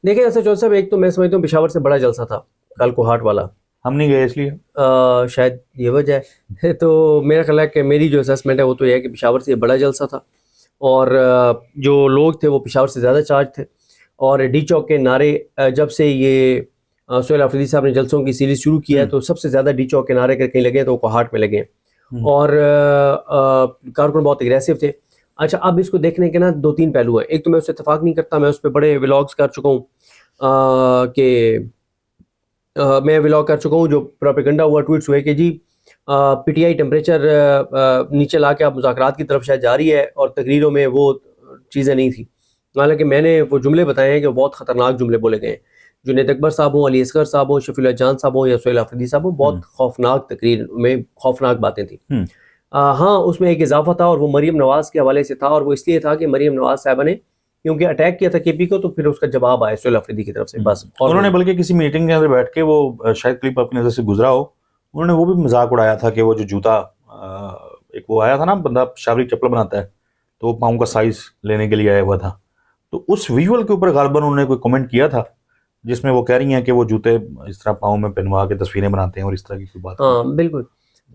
دیکھیں ایسا چودھری صاحب، ایک تو میں سمجھتا ہوں پشاور سے بڑا جلسہ تھا کل کو ہارٹ والا، ہم نہیں گئے اس لیے شاید یہ وجہ ہے. تو میرا خیال ہے کہ میری جو اسیسمنٹ ہے وہ تو یہ ہے کہ پشاور سے یہ بڑا جلسہ تھا، اور جو لوگ تھے وہ پشاور سے زیادہ چارج تھے. اور ڈی چوک کے نعرے جب سے یہ سہیل آفریدی صاحب نے جلسوں کی سیریز شروع کیا ہے تو سب سے زیادہ ڈی چوک کے نعرے کہیں لگے تو وہ کوہاٹ میں لگے ہیں، اور کارکن بہت اگریسو تھے. اچھا اب اس کو دیکھنے کے نا 2-3 پہلو ہیں. ایک تو میں اس سے اتفاق نہیں کرتا، میں اس پہ بڑے ولاگز کر چکا ہوں کہ میں ولاگ کر چکا ہوں جو پروپیگنڈا ہوا، ٹویٹس ہوئے کہ جی پی ٹی آئی ٹیمپریچر نیچے لا کے اب مذاکرات کی طرف شاید جا رہی ہے، اور تقریروں میں وہ چیزیں نہیں تھیں. حالانکہ میں نے وہ جملے بتائے ہیں کہ وہ بہت خطرناک جملے بولے گئے ہیں. جنید اکبر صاحب ہوں، علی اصغر صاحب ہوں، شفیع اللہ جان صاحب ہوں یا سہیل آفریدی صاحب ہوں، بہت خوفناک تقریر میں خوفناک باتیں تھیں. ہاں اس میں ایک اضافہ تھا اور وہ مریم نواز کے حوالے سے تھا، اور وہ اس لیے تھا کہ مریم نواز صاحبہ نے کیونکہ اٹیک کیا تھا کے پی کو، تو پھر اس کا جواب آیا سہیل آفریدی کی طرف سے بس. انہوں نے بلکہ کسی میٹنگ کے اندر بیٹھ کے وہ شاید کلپ اپنی نظر سے گزرا ہو، انہوں نے وہ بھی مذاق اڑایا تھا کہ وہ جو جوتا ایک وہ آیا تھا نا بندہ شاوری چپل بناتا ہے تو وہ پاؤں کا سائز لینے کے لیے آیا ہوا تھا، تو اس ویژول کے اوپر غالباً انہوں نے کوئی کمنٹ کیا تھا جس میں وہ کہہ رہی ہیں کہ وہ جوتے اس طرح پاؤں میں پہنوا کے تصویریں بناتے ہیں اور اس طرح کی کوئی بات. ہاں بالکل.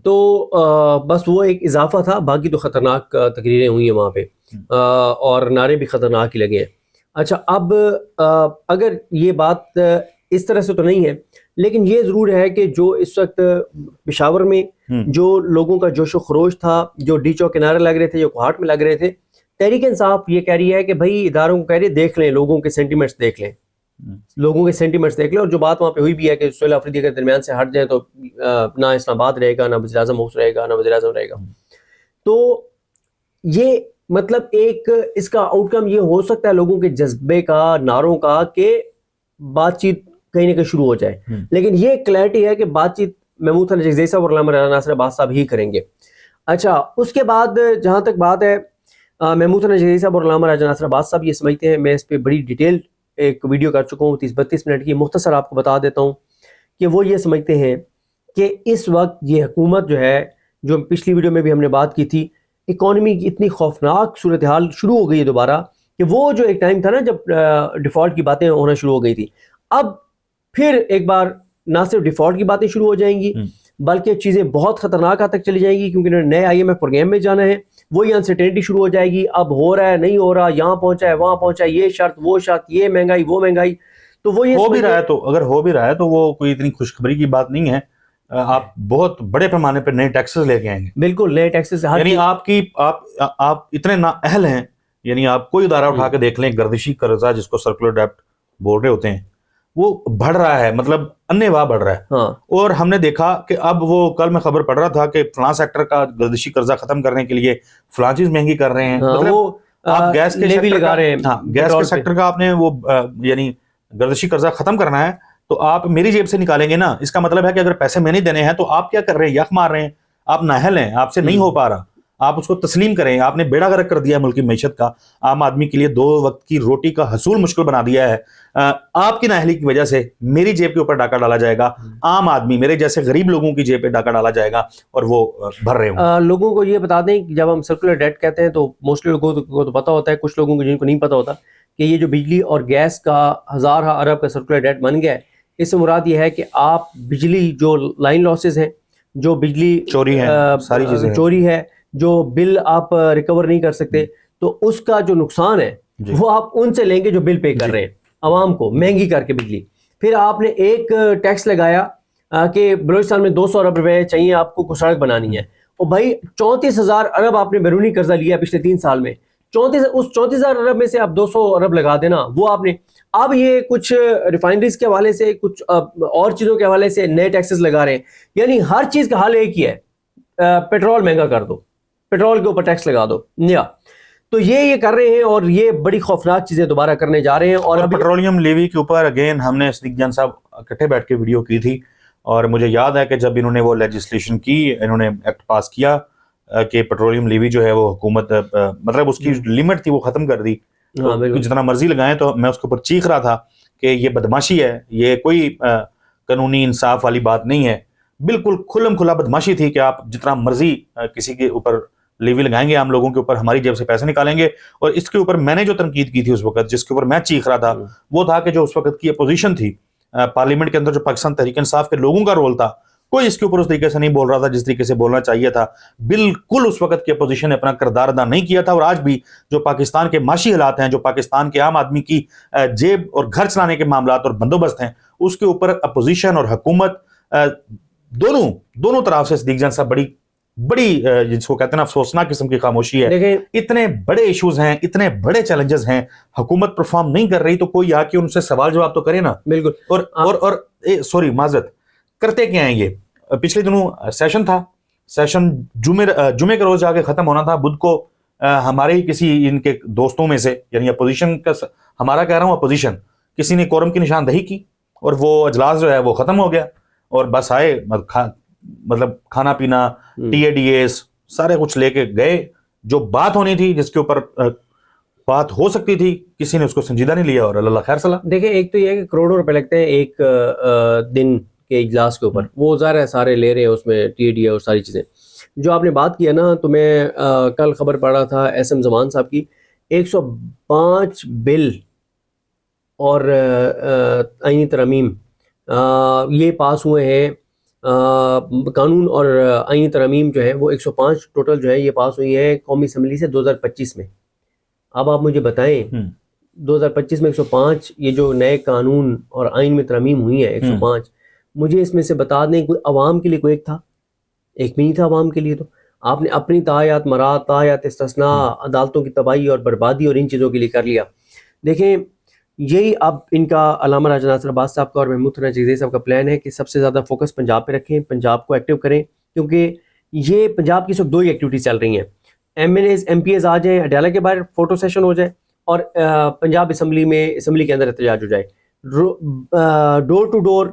تو بس وہ ایک اضافہ تھا، باقی تو خطرناک تقریریں ہوئی ہیں وہاں پہ، اور نعرے بھی خطرناک ہی لگے ہیں. اچھا اب اگر یہ بات اس طرح سے تو نہیں ہے، لیکن یہ ضرور ہے کہ جو اس وقت پشاور میں جو لوگوں کا جوش و خروش تھا، جو ڈی چوک کے نعرے لگ رہے تھے، جو کوہاٹ میں لگ رہے تھے، تحریک انصاف یہ کہہ رہی ہے کہ بھائی اداروں کو کہہ رہی ہے دیکھ لیں، لوگوں کے سینٹیمنٹس دیکھ لیں، لوگوں کے سینٹیمنٹس دیکھ لیں. اور جو بات وہاں پہ ہوئی بھی ہے کہ سہیل آفریدی کے درمیان سے ہٹ جائیں تو نہ اسلام آباد رہے گا، نہ وزیر اعظم رہے گا، نہ وزیر اعظم رہے گا. تو یہ مطلب ایک اس کا آؤٹ کم یہ ہو سکتا ہے لوگوں کے جذبے کا، نعروں کا، کہ بات چیت کہیں نہ کہیں شروع ہو جائے. لیکن یہ کلیئرٹی ہے کہ بات چیت محمود خان جگزئی صاحب اور علامہ راجہ ناصر عباس صاحب ہی کریں گے. اچھا اس کے بعد جہاں تک بات ہے محمود خان جگزئی صاحب اور علامہ راجہ ناصر عباس صاحب یہ سمجھتے ہیں، میں اس پہ بڑی ڈیٹیل ایک ویڈیو کر چکا ہوں 30-32 منٹ کی، مختصر آپ کو بتا دیتا ہوں کہ وہ یہ سمجھتے ہیں کہ اس وقت یہ حکومت جو ہے، جو پچھلی ویڈیو میں بھی ہم نے بات کی تھی، اکانومی کی اتنی خوفناک صورتحال شروع ہو گئی ہے دوبارہ، کہ وہ جو ایک ٹائم تھا نا جب ڈیفالٹ کی باتیں ہونا شروع ہو گئی تھی، اب پھر ایک بار نہ صرف ڈیفالٹ کی باتیں شروع ہو جائیں گی بلکہ چیزیں بہت خطرناک حد تک چلی جائیں گی، کیونکہ انہوں نے نئے آئی ایم ایف پروگرام میں جانا ہے. وہی انسرٹینٹی شروع ہو جائے گی، اب ہو رہا ہے نہیں ہو رہا، یہاں پہنچا ہے وہاں پہنچا ہے، یہ شرط وہ شرط، یہ مہنگائی وہ مہنگائی. تو وہ یہ ہو بھی رہا ہے، تو اگر ہو بھی رہا ہے تو وہ کوئی اتنی خوشخبری کی بات نہیں ہے. آپ بہت بڑے پیمانے پہ نئے ٹیکسز لے کے آئیں گے. بالکل نئے ٹیکسز، یعنی آپ اتنے نااہل ہیں، یعنی آپ کوئی ادارہ اٹھا کے دیکھ لیں، گردشی قرضہ جس کو سرکولر ڈیبٹ بول رہے ہوتے ہیں، وہ بڑھ رہا ہے، مطلب انے واہ بڑھ رہا ہے. اور ہم نے دیکھا کہ اب وہ کل میں خبر پڑھ رہا تھا کہ فلاں سیکٹر کا گردشی قرضہ ختم کرنے کے لیے فلاں چیز مہنگی کر رہے ہیں. مطلب آپ گیس کے سیکٹر کا آپ نے وہ یعنی گردشی قرضہ ختم کرنا ہے تو آپ میری جیب سے نکالیں گے نا. اس کا مطلب ہے کہ اگر پیسے میں نہیں دینے ہیں تو آپ کیا کر رہے ہیں؟ یخ مار رہے ہیں. آپ نااہل ہیں، آپ سے نہیں ہو پا رہا، آپ اس کو تسلیم کریں. آپ نے بیڑا غرق کر دیا ہے ملک کی معیشت کا، عام آدمی کے لیے 2 وقت کی روٹی کا حصول مشکل بنا دیا ہے. آپ کی نااہلی کی وجہ سے میری جیب کے اوپر ڈاکہ ڈالا جائے گا، عام آدمی میرے جیسے غریب لوگوں کی جیب پہ ڈاکہ ڈالا جائے گا اور وہ بھر رہے ہوں. لوگوں کو یہ بتا دیں کہ جب ہم سرکولر ڈیٹ کہتے ہیں تو موسٹلی لوگوں کو تو پتا ہوتا ہے، کچھ لوگوں کو جن کو نہیں پتا ہوتا کہ یہ جو بجلی اور گیس کا 1000 ارب کا سرکولر ڈیٹ بن گیا ہے، اس سے مراد یہ ہے کہ آپ بجلی جو لائن لاسز ہیں، جو بجلی چوری ہے، ساری چیزیں چوری ہے، جو بل آپ ریکور نہیں کر سکتے، تو اس کا جو نقصان ہے وہ آپ ان سے لیں گے جو بل پے کر رہے ہیں عوام کو مہنگی کر کے بجلی. پھر آپ نے ایک ٹیکس لگایا کہ بلوچستان میں 200 ارب روپے چاہیے آپ کو سڑک بنانی ہے، اور بھائی 34,000 ارب آپ نے بیرونی قرضہ لیا پچھلے 3 سال میں، اس 34,000 ارب میں سے آپ 200 ارب لگا دینا، وہ آپ نے اب یہ کچھ ریفائنریز کے حوالے سے، کچھ اور چیزوں کے حوالے سے نئے ٹیکسز لگا رہے ہیں. یعنی ہر چیز کا حل ایک ہی ہے، پیٹرول مہنگا کر دو، پیٹرول کے اوپر ٹیکس لگا دو. تو یہ کر رہے ہیں اور یہ بڑی خوفناک چیزیں دوبارہ کرنے جا رہے ہیں. اور پیٹرولیم لیوی کے اوپر اگین ہم نے صدیق جان صاحب اکٹھے بیٹھ کے ویڈیو کی تھی، اور مجھے یاد ہے کہ جب انہوں نے وہ لیجسلیشن کی، انہوں نے ایکٹ پاس کیا کہ پیٹرولیم لیوی جو ہے وہ حکومت مطلب اس کی لمٹ تھی وہ ختم کر دی، جتنا مرضی لگائیں. تو میں اس کے اوپر چیخ رہا تھا کہ یہ بدماشی ہے، یہ کوئی قانونی انصاف والی بات نہیں ہے، بالکل کھلم کھلا بدماشی تھی کہ آپ جتنا مرضی کسی کے اوپر لیوی لگائیں گے عام لوگوں کے اوپر, ہماری جیب سے پیسے نکالیں گے. اور اس کے اوپر میں نے جو تنقید کی تھی اس وقت, جس کے اوپر میں چیخ رہا تھا, وہ تھا کہ جو اس وقت کی اپوزیشن تھی پارلیمنٹ کے اندر, جو پاکستان تحریک انصاف کے لوگوں کا رول تھا, کوئی اس کے اوپر اس طریقے سے نہیں بول رہا تھا جس طریقے سے بولنا چاہیے تھا. بالکل اس وقت کی اپوزیشن نے اپنا کردار ادا نہیں کیا تھا. اور آج بھی جو پاکستان کے معاشی حالات ہیں, جو پاکستان کے عام آدمی کی جیب اور گھر چلانے کے معاملات اور بندوبست ہیں, اس کے اوپر اپوزیشن اور حکومت دونوں طرف سے صدیق جان صاحب بڑی جس کو کہتے ہیں نا افسوسناک قسم کی خاموشی ہے. اتنے بڑے ایشوز ہیں, اتنے بڑے چیلنجز ہیں, حکومت پرفارم نہیں کر رہی تو کوئی آ کے ان سے سوال جواب تو کرے نا. بالکل. اور سوری معذرت, کرتے کیا ہیں یہ؟ پچھلے دنوں سیشن تھا, سیشن جمعے کے روز جا کے ختم ہونا تھا. بدھ کو ہمارے ہی کسی ان کے دوستوں میں سے, یعنی اپوزیشن کا, ہمارا کہہ رہا ہوں اپوزیشن, کسی نے کورم کی نشاندہی کی اور وہ اجلاس جو ہے وہ ختم ہو گیا. اور بس آئے, مطلب کھانا پینا, ٹی اے ڈی ایس سارے کچھ لے کے گئے. جو بات ہونی تھی, جس کے اوپر بات ہو سکتی تھی, کسی نے اس کو سنجیدہ نہیں لیا, اور اللہ خیر صلاح. دیکھیں, ایک تو یہ ہے کہ کروڑوں روپے لگتے ہیں ایک دن کے اجلاس کے اوپر, وہ ظاہر ہے سارے لے رہے ہیں اس میں ٹی اے ڈی اے اور ساری چیزیں. جو آپ نے بات کی ہے نا, تو میں کل خبر پڑھ رہا تھا ایس ایم زمان صاحب کی, 105 بل اور آئینی ترامیم یہ پاس ہوئے ہیں. قانون اور آئینی ترامیم جو ہے وہ 105 ٹوٹل جو ہے یہ پاس ہوئی ہے قومی اسمبلی سے 2025 میں. اب آپ مجھے بتائیں 2025 میں 105 یہ جو نئے قانون اور آئین میں ترامیم ہوئی ہیں 105, مجھے اس میں سے بتا دیں کوئی عوام کے لیے کوئی ایک بھی نہیں تھا عوام کے لیے. تو آپ نے اپنی تاحیات مراد, تاحیات استثناء, عدالتوں کی تباہی اور بربادی اور ان چیزوں کے لیے کر لیا. دیکھیں, یہی اب ان کا علامہ راجہ ناصر عباس صاحب کا اور محمود ثنا چغزئی صاحب کا پلان ہے کہ سب سے زیادہ فوکس پنجاب پہ رکھیں, پنجاب کو ایکٹیو کریں, کیونکہ یہ پنجاب کی صرف 2 ہی ایکٹیویٹیز چل رہی ہیں. MLAs MPAs آ جائیں, اڈیالہ کے باہر فوٹو سیشن ہو جائے, اور پنجاب اسمبلی کے اندر احتجاج ہو جائے. ڈور ٹو ڈور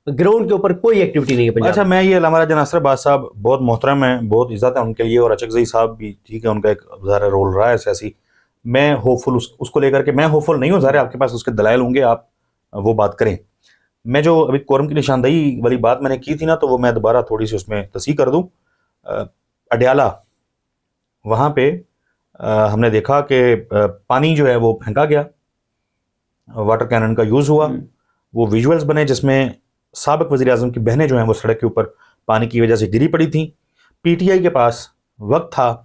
گراؤنڈ کے اوپر کوئی ایکٹیویٹی نہیں ہے. اچھا, میں یہ علامہ راجہ ناصر عباس صاحب بہت محترم ہیں, بہت عزت ہے ان کے لیے, اور چغزئی صاحب بھی ٹھیک ہے, ان کا ایک ظاہر رول رہا ہے سیاسی. میں ہوپ فل اس کو لے کر کے میں ہوپ فل نہیں ہوں, ظاہر آپ کے پاس اس کے دلائل ہوں گے, آپ وہ بات کریں. میں جو ابھی کورم کی نشاندہی والی بات میں نے کی تھی نا, تو وہ میں دوبارہ تھوڑی سی اس میں تصحیح کر دوں. اڈیالہ وہاں پہ ہم نے دیکھا کہ پانی جو ہے وہ پھینکا گیا, واٹر کینن کا یوز ہوا, وہ ویژولز بنے جس میں سابق وزیر اعظم کی بہنیں جو ہیں وہ سڑک کے اوپر پانی کی وجہ سے گری پڑی تھیں. پی ٹی آئی کے پاس وقت تھا,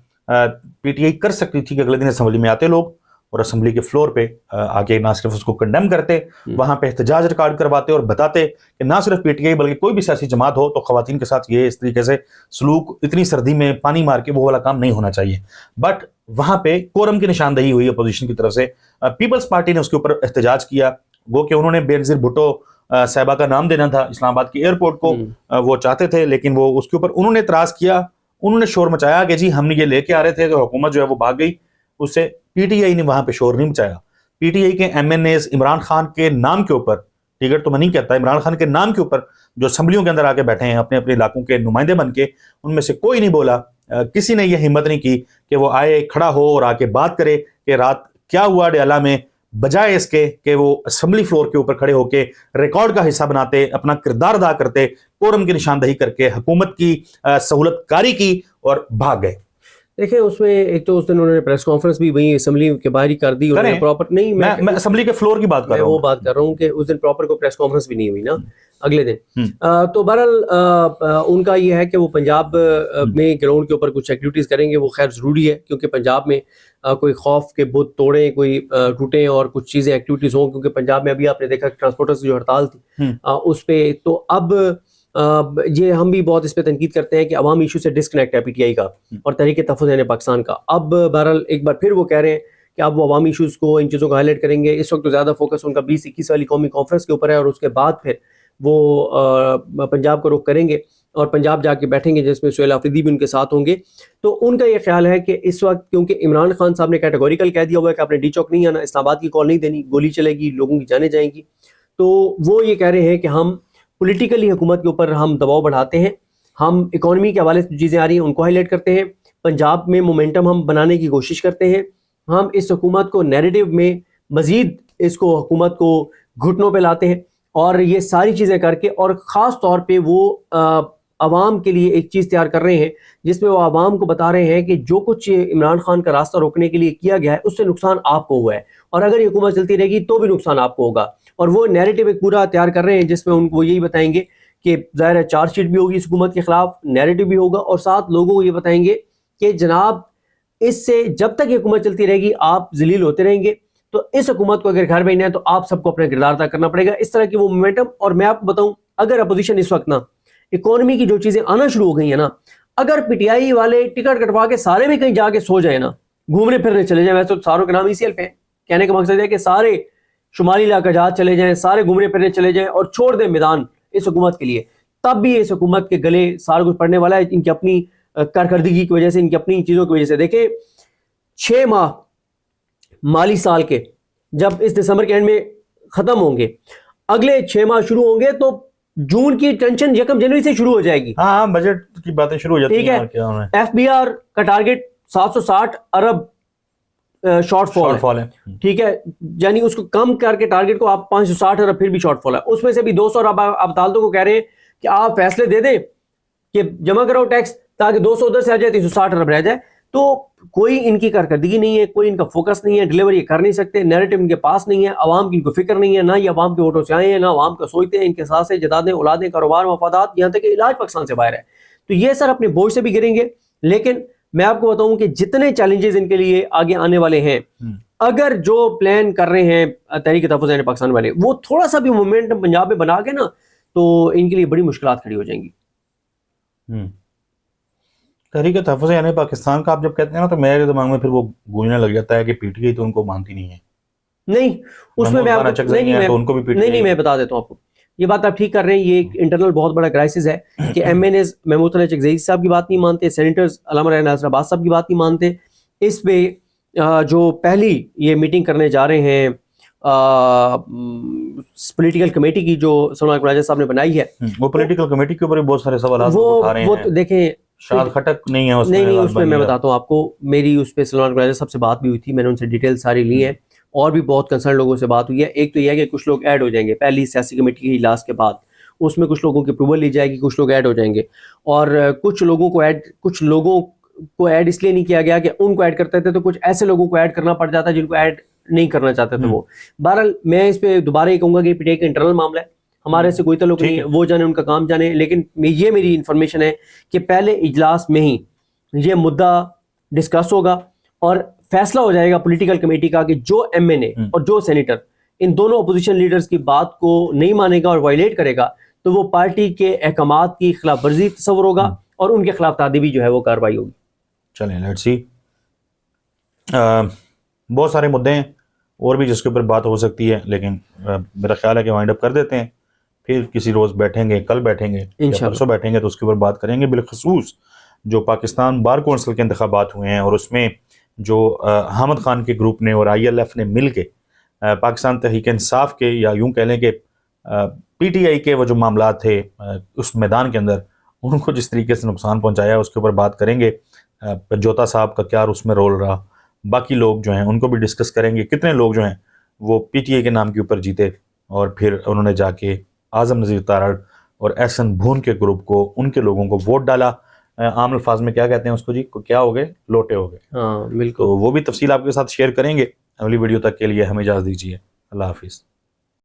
پی ٹی آئی کر سکتی تھی کہ اگلے دن اسمبلی میں آتے لوگ اور اسمبلی کے فلور پہ آگے نہ صرف اس کو کنڈیم کرتے, وہاں پہ احتجاج ریکارڈ کرواتے اور بتاتے کہ نہ صرف پی ٹی آئی بلکہ کوئی بھی سیاسی جماعت ہو تو خواتین کے ساتھ یہ اس طریقے سے سلوک, اتنی سردی میں پانی مار کے وہ والا کام نہیں ہونا چاہیے. بٹ وہاں پہ کورم کی نشاندہی ہوئی اپوزیشن کی طرف سے, پیپلز پارٹی نے اس کے اوپر احتجاج کیا. گو کہ انہوں نے بینظیر بھٹو صاحبہ کا نام دینا تھا اسلام آباد کے ایئرپورٹ کو, وہ چاہتے تھے, لیکن وہ اس کے اوپر انہوں نے اعتراض کیا, انہوں نے شور مچایا کہ جی ہم نے یہ لے کے آ رہے تھے, تو حکومت جو ہے وہ بھاگ گئی. اس سے پی ٹی آئی نے وہاں پہ شور نہیں مچایا. پی ٹی آئی کے M N as Imran Khan کے نام کے اوپر, ٹکٹ تو میں نہیں کہتا, عمران خان کے نام کے اوپر جو اسمبلیوں کے اندر آ کے بیٹھے ہیں اپنے اپنے علاقوں کے نمائندے بن کے, ان میں سے کوئی نہیں بولا, کسی نے یہ ہمت نہیں کی کہ وہ آئے, کھڑا ہو اور آ کے بات کرے کہ رات کیا ہوا اڈیالہ میں, بجائے اس کے کہ وہ اسمبلی فلور کے اوپر کھڑے ہو کے ریکارڈ کا حصہ بناتے, اپنا کردار ادا کرتے, کورم کی نشاندہی کر کے حکومت کی سہولت کاری کی اور بھاگ گئے. دیکھیں, اس میں ایک تو اس دن انہوں نے پریس کانفرنس بھی وہیں اسمبلی کے باہر ہی کر دی, پراپر نہیں, میں اسمبلی کے فلور کی بات کر رہا ہوں, وہ بات کر رہا ہوں کہ اس دن پراپر کوئی پریس کانفرنس بھی نہیں ہوئی نا اگلے دن. تو بہرحال ان کا یہ ہے کہ وہ پنجاب میں گراؤنڈ کے اوپر کچھ ایکٹیویٹیز کریں گے, وہ خیر ضروری ہے, کیونکہ پنجاب میں کوئی خوف کے بت توڑیں, کوئی ٹوٹیں اور کچھ چیزیں ایکٹیویٹیز ہوں, کیونکہ پنجاب میں ابھی آپ نے دیکھا ٹرانسپورٹرز کی جو ہڑتال تھی اس پہ, تو اب یہ ہم بھی بہت اس پہ تنقید کرتے ہیں کہ عوامی ایشو سے ڈسکنیکٹ ہے پی ٹی آئی کا اور تحریک تحفظ پاکستان کا. اب بہرحال ایک بار پھر وہ کہہ رہے ہیں کہ اب وہ عوامی ایشوز کو, ان چیزوں کو ہائی لائٹ کریں گے. اس وقت تو زیادہ فوکس ان کا 2021 والی قومی کانفرنس کے اوپر ہے, اور اس کے بعد پھر وہ پنجاب کو رخ کریں گے اور پنجاب جا کے بیٹھیں گے, جس میں سہیل آفریدی بھی ان کے ساتھ ہوں گے. تو ان کا یہ خیال ہے کہ اس وقت کیونکہ عمران خان صاحب نے کیٹیگوریکل کہہ دیا ہوا ہے کہ آپ نے ڈی چوک نہیں آنا, اسلام آباد کی کال نہیں دینی, گولی چلے گی, لوگوں کی جانیں جائیں گی, تو وہ یہ کہہ رہے ہیں کہ ہم پولیٹیکلی حکومت کے اوپر ہم دباؤ بڑھاتے ہیں, ہم اکانومی کے حوالے سے چیزیں آ رہی ہیں ان کو ہائی لائٹ کرتے ہیں, پنجاب میں مومنٹم ہم بنانے کی کوشش کرتے ہیں, ہم اس حکومت کو نیریٹو میں مزید اس کو حکومت کو گھٹنوں پہ لاتے ہیں, اور یہ ساری چیزیں کر کے, اور خاص طور پہ وہ عوام کے لیے ایک چیز تیار کر رہے ہیں جس میں وہ عوام کو بتا رہے ہیں کہ جو کچھ عمران خان کا راستہ روکنے کے لیے کیا گیا ہے اس سے نقصان آپ کو ہوا ہے، اور اگر یہ حکومت چلتی رہے گی تو بھی نقصان آپ کو ہوگا. اور وہ نیریٹو ایک پورا تیار کر رہے ہیں جس میں ان کو یہی بتائیں گے کہ ظاہر ہے چارج شیٹ بھی ہوگی اس حکومت کے خلاف، نیریٹو بھی ہوگا، اور ساتھ لوگوں کو یہ بتائیں گے کہ جناب اس سے جب تک یہ حکومت چلتی رہے گی آپ ذلیل ہوتے رہیں گے، تو اس حکومت کو اگر گھر بھیجنا ہے تو آپ سب کو اپنا کردار ادا کرنا پڑے گا. اس طرح کی وہ مومنٹم. اور میں آپ کو بتاؤں اگر اپوزیشن اس وقت نا اکانومی کی جو چیزیں آنا شروع ہو گئی ہیں نا، اگر پی ٹی آئی والے ٹکٹ کٹوا کے سارے بھی کہیں جا کے سو جائیں نا، گھومنے پھرنے چلے جائیں، ویسے تو ساروں کے نام ای سی ایل پہ ہیں، کہنے کا مقصد ہے کہ سارے شمالی علاقہ جات چلے جائیں، سارے گھومنے پھرنے چلے جائیں اور چھوڑ دیں میدان اس حکومت کے لیے، تب بھی اس حکومت کے گلے سارا کچھ پڑنے والا ہے ان کی اپنی کارکردگی کی وجہ سے، ان کی اپنی چیزوں کی وجہ سے. دیکھیں 6 ماہ مالی سال کے جب اس دسمبر کے اینڈ میں ختم ہوں گے، اگلے 6 ماہ شروع ہوں گے تو جون کی ٹینشن 1 جنوری سے شروع ہو جائے گی. ہاں بجٹ کی باتیں شروع ہو جاتی ہیں. ٹھیک ہے، ایف بی آر کا ٹارگٹ 760 ارب شارٹ فال ہے، ٹھیک ہے، یعنی اس کو کم کر کے ٹارگٹ کو آپ 560 ارب پھر بھی شارٹ فال ہے، اس میں سے بھی 200 ارب آپ عدالتوں کو کہہ رہے ہیں کہ آپ فیصلے دے دیں کہ جمع کرو ٹیکس تاکہ 200 ادھر سے آ جائے 360 ارب رہ جائے. تو کوئی ان کی کارکردگی نہیں ہے، کوئی ان کا فوکس نہیں ہے، ڈیلیوری کر نہیں سکتے، نیریٹو ان کے پاس نہیں ہے، عوام کی ان کو فکر نہیں ہے، نہ یہ عوام کے ووٹوں سے آئے ہیں، نہ عوام کا سوچتے ہیں، ان کے ساتھ سے جدادیں، اولادیں، کاروبار، مفادات، یہاں تک کہ علاج پاکستان سے باہر ہے. تو یہ سر اپنے بوجھ سے بھی گریں گے. لیکن میں آپ کو بتاؤں کہ جتنے چیلنجز ان کے لیے آگے آنے والے ہیں، اگر جو پلان کر رہے ہیں تحریک تحفظ پاکستان والے وہ تھوڑا سا بھی مومنٹم پنجاب میں بنا کے نا، تو ان کے لیے بڑی مشکلات کھڑی ہو جائیں گی. تحریک تحفظ یعنی پاکستان کا آپ جب کہتے ہیں نا تو میرے دماغ میں پھر وہ گونجنے لگ جاتا ہے کہ پی ٹی آئی تو ان کو مانتی نہیں ہے. نہیں اس میں میں بتا دیتا ہوں آپ کو، یہ بات آپ ٹھیک کر رہے ہیں، یہ ایک انٹرنل بہت بڑا کرائسس ہے کہ M N A's Mahmood Khan Chakzai صاحب کی بات نہیں مانتے، سینیٹرز علامہ ریحان ناصر عباس صاحب کی بات نہیں مانتے. اس پہ جو پہلی یہ میٹنگ کرنے جا رہے ہیں پولیٹیکل کمیٹی کی جو سلمان اکبر راجہ صاحب نے بنائی ہے، وہ پولیٹیکل کمیٹی کے اوپر بھی بہت سارے سوالات اٹھا رہے ہیں. دیکھیں شاد خٹک نہیں ہے اس میں بتاتا ہوں آپ کو، میری اس پہ سلمان اکبر راجہ صاحب سے بات بھی ہوئی تھی، میں نے ان سے ڈیٹیل ساری لی ہیں، اور بھی بہت کنسرن لوگوں سے بات ہوئی ہے. ایک تو یہ ہے کہ کچھ لوگ ایڈ ہو جائیں گے پہلی سیاسی کمیٹی کے اجلاس کے بعد، اس میں کچھ لوگوں کی اپروول لی جائے گی، کچھ لوگ ایڈ ہو جائیں گے، اور کچھ لوگوں کو ایڈ اس لیے نہیں کیا گیا کہ ان کو ایڈ کرتے تھے تو کچھ ایسے لوگوں کو ایڈ کرنا پڑ جاتا ہے جن کو ایڈ نہیں کرنا چاہتے تھے وہ. بہرحال میں اس پہ دوبارہ یہ کہوں گا کہ پی ٹی آئی کا انٹرنل معاملہ ہے، ہمارے سے کوئی تعلق نہیں ہے، وہ جانے ان کا کام جانے. لیکن یہ میری انفارمیشن ہے کہ پہلے اجلاس میں ہی یہ مدعا ڈسکس ہوگا اور فیصلہ ہو جائے گا پولیٹیکل کمیٹی کا کہ جو ایم این اے اور جو سینیٹر ان دونوں اپوزیشن لیڈرز کی بات کو نہیں مانے گا اور وائلیٹ کرے گا تو وہ پارٹی کے احکامات کی خلاف ورزی تصور ہوگا اور ان کے خلاف تعدیبی جو ہے وہ کارروائی ہوگی. چلیں لیٹس سی، بہت سارے مدعے ہیں اور بھی جس کے اوپر بات ہو سکتی ہے، لیکن میرا خیال ہے کہ وائنڈ اپ کر دیتے ہیں، پھر کسی روز بیٹھیں گے، کل بیٹھیں گے، پرسوں بیٹھیں گے تو اس کے اوپر بات کریں گے. بالخصوص جو پاکستان بار کونسل کے انتخابات ہوئے ہیں اور اس میں جو حامد خان کے گروپ نے اور آئی ایل ایف نے مل کے پاکستان تحریک انصاف کے، یا یوں کہہ لیں کہ پی ٹی آئی کے وہ جو معاملات تھے اس میدان کے اندر ان کو جس طریقے سے نقصان پہنچایا اس کے اوپر بات کریں گے. پنجوتا صاحب کا کیا اس میں رول رہا، باقی لوگ جو ہیں ان کو بھی ڈسکس کریں گے، کتنے لوگ جو ہیں وہ پی ٹی آئی کے نام کے اوپر جیتے اور پھر انہوں نے جا کے اعظم نذیر تارڑ اور احسن بھون کے گروپ کو، ان کے لوگوں کو ووٹ ڈالا. عام الفاظ میں کیا کہتے ہیں اس کو جی، کیا ہو گئے، لوٹے ہو گئے. ہاں بالکل. تو وہ بھی تفصیل آپ کے ساتھ شیئر کریں گے. اگلی ویڈیو تک کے لیے ہمیں اجازت دیجیے. اللہ حافظ.